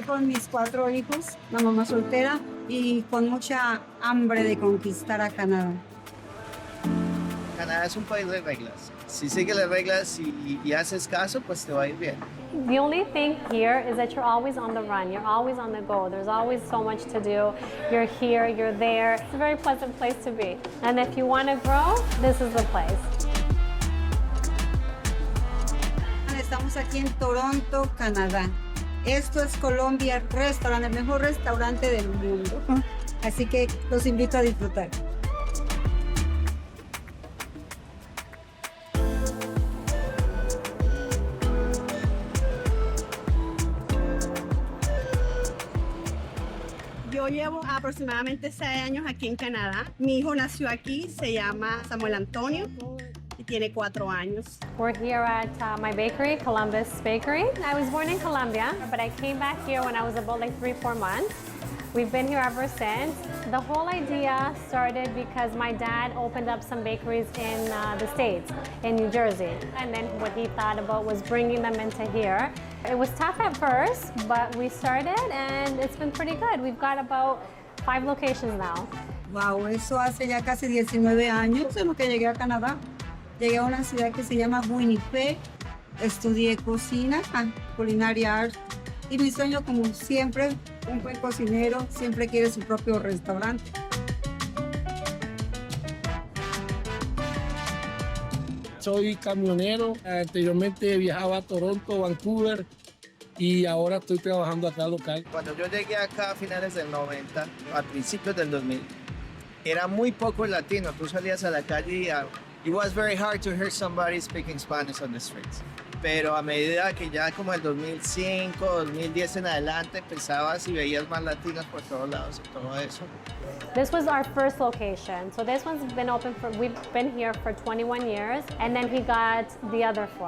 con mis 4 hijos, la mamá soltera y con mucha hambre de conquistar a Canadá. Canadá es un país de reglas. Si sigues las reglas y haces caso, pues te va a ir bien. The only thing here is that you're always on the run, you're always on the go. There's always so much to do. You're here, you're there. It's a very pleasant place to be. And if you want to grow, this is the place. Estamos aquí en Toronto, Canadá. Esto es Colombia Restaurant, el mejor restaurante del mundo. Así que los invito a disfrutar. Yo llevo aproximadamente 6 años aquí en Canadá. Mi hijo nació aquí, se llama Samuel Antonio y tiene 4 años. We're here at my bakery, Columbus Bakery. I was born in Colombia, but I came back here when I was about like 3-4 months. We've been here ever since. The whole idea started because my dad opened up some bakeries in the States, in New Jersey. And then what he thought about was bringing them into here. It was tough at first, but we started and it's been pretty good. We've got about 5 locations now. Wow, eso hace ya casi 19 años en lo que llegué a Canadá. Llegué a una ciudad que se llama Winnipeg. Estudié cocina, culinaria art. Y mi sueño, como siempre, un buen cocinero siempre quiere su propio restaurante. Soy camionero, anteriormente viajaba a Toronto, Vancouver y ahora estoy trabajando acá local. Cuando yo llegué acá a finales del 90, a principios del 2000, era muy poco latino. Tú salías a la calle y it was very hard to hear somebody speaking Spanish on the streets. Pero a medida que ya como el 2005, 2010 en adelante empezabas y veías más latinos por todos lados y todo eso. This was our first location. So this one's been open for, we've been here for 21 years, and then he got the other 4.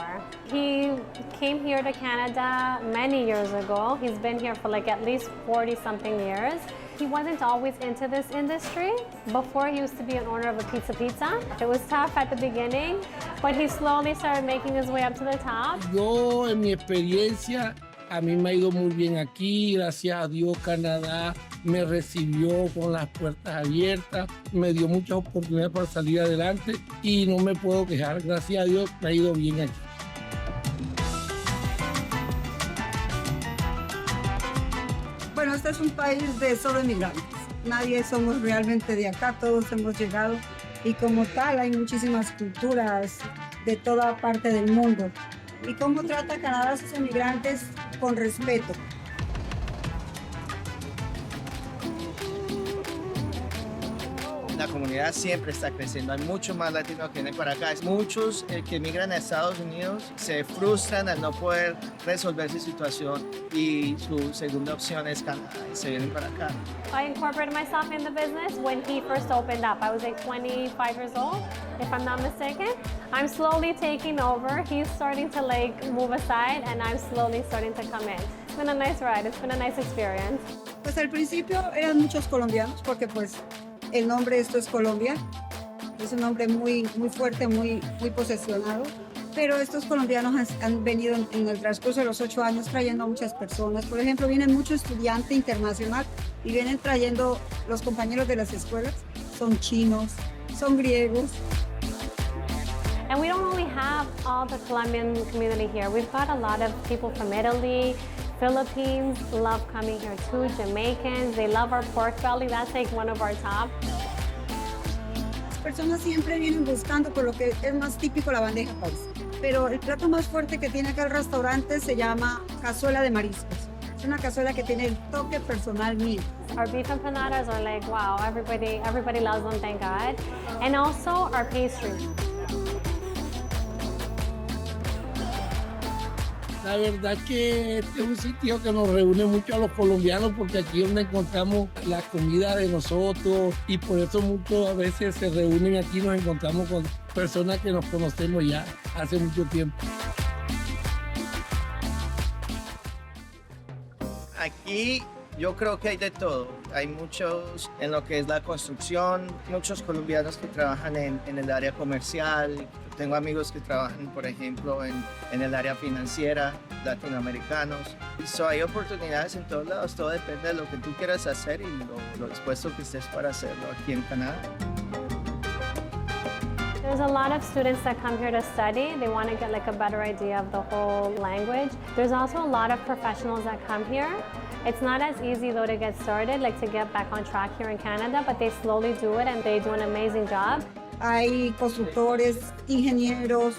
He came here to Canada many years ago. He's been here for like at least 40 something years. He wasn't always into this industry. Before, he used to be an owner of a pizza. It was tough at the beginning, but he slowly started making his way up to the top. Yo, en mi experiencia, a mí me ha ido muy bien aquí. Gracias a Dios, Canadá me recibió con las puertas abiertas, me dio muchas oportunidades para salir adelante y no me puedo quejar. Gracias a Dios, me ha ido bien aquí. Bueno, este es un país de solo inmigrantes. Nadie somos realmente de acá, todos hemos llegado. Y como tal, hay muchísimas culturas de toda parte del mundo. ¿Y cómo trata Canadá a sus inmigrantes? Con respeto. La comunidad siempre está creciendo. Hay muchos más latinos que vienen para acá. Muchos que emigran a Estados Unidos se frustran al no poder resolver su situación y su segunda opción es Canadá y se vienen para acá. I incorporated myself in the business when he first opened up. I was like 25 years old, if I'm not mistaken. I'm slowly taking over. He's starting to like move aside and I'm slowly starting to come in. It's been a nice ride. It's been a nice experience. Pues al principio eran muchos colombianos porque pues el nombre esto es Colombia. Es un nombre muy fuerte, muy posesionado. Pero estos colombianos han venido en el transcurso de los 8 años trayendo a muchas personas. Por ejemplo, vienen muchos estudiantes internacionales y vienen trayendo los compañeros de las escuelas. Son chinos, son griegos. And we don't only have all the Colombian community here. We've got a lot of people from Italy, Philippines love coming here too, Jamaicans, they love our pork belly. That's like one of our top. Las personas siempre vienen buscando por lo que es más típico la bandeja paisa. Pero el plato más fuerte que tiene acá el restaurante se llama cazuela de mariscos. Es una cazuela que tiene el toque personal mío. Our beef empanadas are like, wow, everybody loves them, thank God. And also our pastry. La verdad que este es un sitio que nos reúne mucho a los colombianos porque aquí es donde encontramos la comida de nosotros y por eso muchos a veces se reúnen aquí, nos encontramos con personas que nos conocemos ya hace mucho tiempo. Aquí yo creo que hay de todo. Hay muchos en lo que es la construcción, muchos colombianos que trabajan en el área comercial, Tengo amigos que trabajan, por ejemplo, en el área financiera, latinoamericanos. So, hay oportunidades en todos lados, todo depende de lo que tú quieras hacer y lo dispuesto que estés para hacerlo aquí en Canadá. There's a lot of students that come here to study. They want to get like a better idea of the whole language. There's also a lot of professionals that come here. It's not as easy though to get started, like to get back on track here in Canada, but they slowly do it and they do an amazing job. Hay constructores, ingenieros,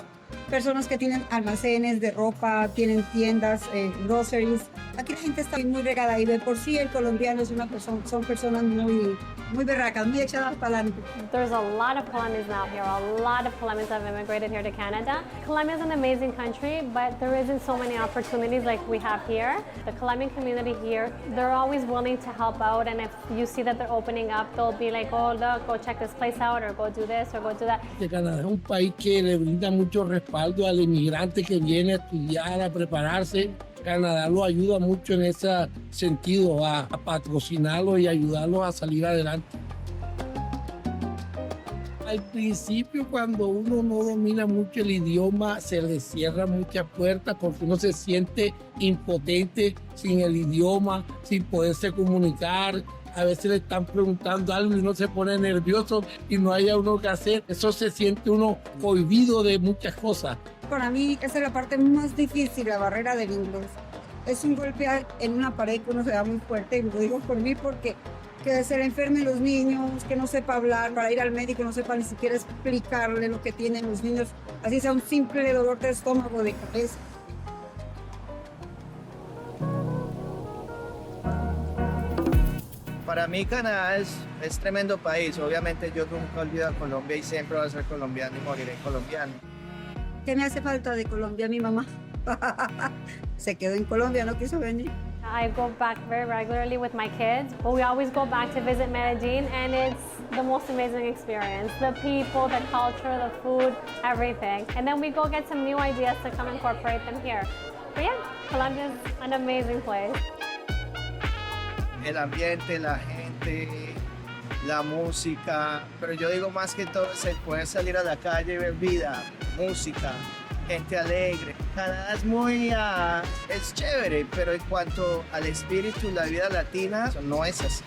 personas que tienen almacenes de ropa, tienen tiendas, groceries. Aquí la gente está muy regada y de por sí el colombiano es son personas muy berracas, muy echadas para adelante. There's a lot of Colombians now here. A lot of Colombians have immigrated here to Canada. Colombia is an amazing country, but there isn't so many opportunities like we have here. The Colombian community here, they're always willing to help out, and if you see that they're opening up, they'll be like, oh, look, go check this place out, or go do this, or go do that. Canadá es un país que le brinda mucho respaldo al inmigrante que viene a estudiar, a prepararse. Canadá lo ayuda mucho en ese sentido, a patrocinarlo y ayudarlos a salir adelante. Al principio, cuando uno no domina mucho el idioma, se le cierran muchas puertas porque uno se siente impotente sin el idioma, sin poderse comunicar. A veces le están preguntando algo y uno se pone nervioso y no haya uno que hacer. Eso se siente uno cohibido de muchas cosas. Para mí esa es la parte más difícil, la barrera del inglés. Es un golpe en una pared que uno se da muy fuerte, y lo digo por mí porque que se le enfermen los niños, que no sepa hablar, para ir al médico no sepa ni siquiera explicarle lo que tienen los niños, así sea un simple dolor de estómago, de cabeza. Para mí Canadá es tremendo país. Obviamente yo nunca olvido a Colombia y siempre voy a ser colombiano y moriré colombiano. ¿Qué me hace falta de Colombia? Mi mamá se quedó en Colombia, no quiso venir. I go back very regularly with my kids, but we always go back to visit Medellin, and it's the most amazing experience. The people, the culture, the food, everything. And then we go get some new ideas to come incorporate them here. But yeah, Colombia is an amazing place. El ambiente, la gente, la música, pero yo digo más que todo es el poder salir a la calle y ver vida, música, gente alegre. Canadá es es chévere, pero en cuanto al espíritu, la vida latina, no es así.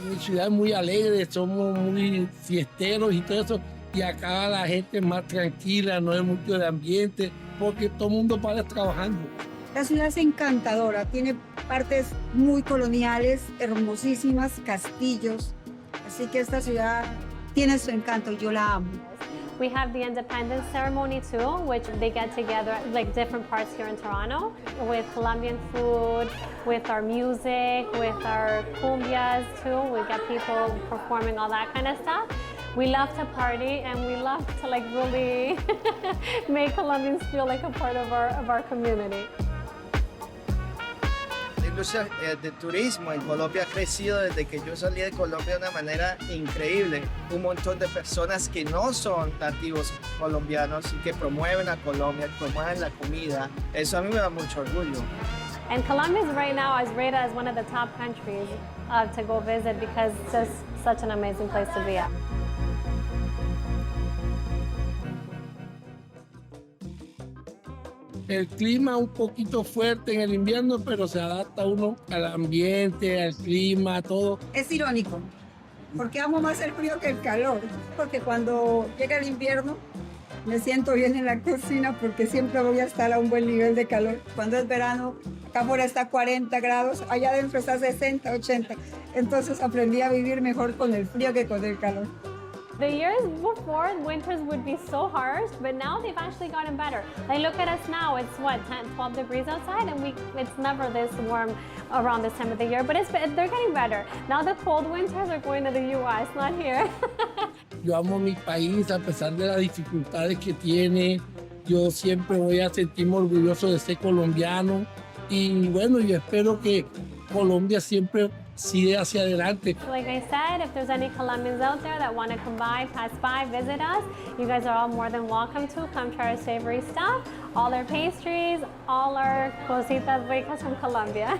Mi ciudad es muy alegre, somos muy fiesteros y todo eso. Y acá la gente es más tranquila, no hay mucho de ambiente, porque todo el mundo para trabajando. La ciudad es encantadora, tiene partes muy coloniales, hermosísimas, castillos. Así que esta ciudad tiene su encanto, yo la amo. We have the independence ceremony too, which they get together like different parts here in Toronto with Colombian food, with our music, with our cumbias too. We get people performing all that kind of stuff. We love to party and we love to like really make Colombians feel like a part of our community. La industria del turismo en Colombia ha crecido desde que yo salí de Colombia de una manera increíble. Un montón de personas que no son nativos colombianos y que promueven a Colombia, promueven la comida. Eso a mí me da mucho orgullo. And Colombia is right now is rated as one of the top countries to go visit because it's just such an amazing place to be at. El clima un poquito fuerte en el invierno, pero se adapta uno al ambiente, al clima, a todo. Es irónico, porque amo más el frío que el calor, porque cuando llega el invierno me siento bien en la cocina porque siempre voy a estar a un buen nivel de calor. Cuando es verano, acá afuera está a 40 grados, allá adentro está a 60, 80. Entonces aprendí a vivir mejor con el frío que con el calor. The years before, winters would be so harsh, but now they've actually gotten better. Like, look at us now, it's what, 10, 12 degrees outside, and it's never this warm around this time of the year, but they're getting better. Now the cold winters are going to the US, not here. Yo amo mi país, a pesar de las dificultades que tiene. Yo siempre voy a sentirme orgulloso de ser colombiano. Y bueno, yo espero que Colombia siempre siga hacia adelante. Like I said, if there's any Colombians out there that want to come by, pass by, visit us, you guys are all more than welcome to. Come try our savory stuff, all our pastries, all our cositas ricas from Colombia.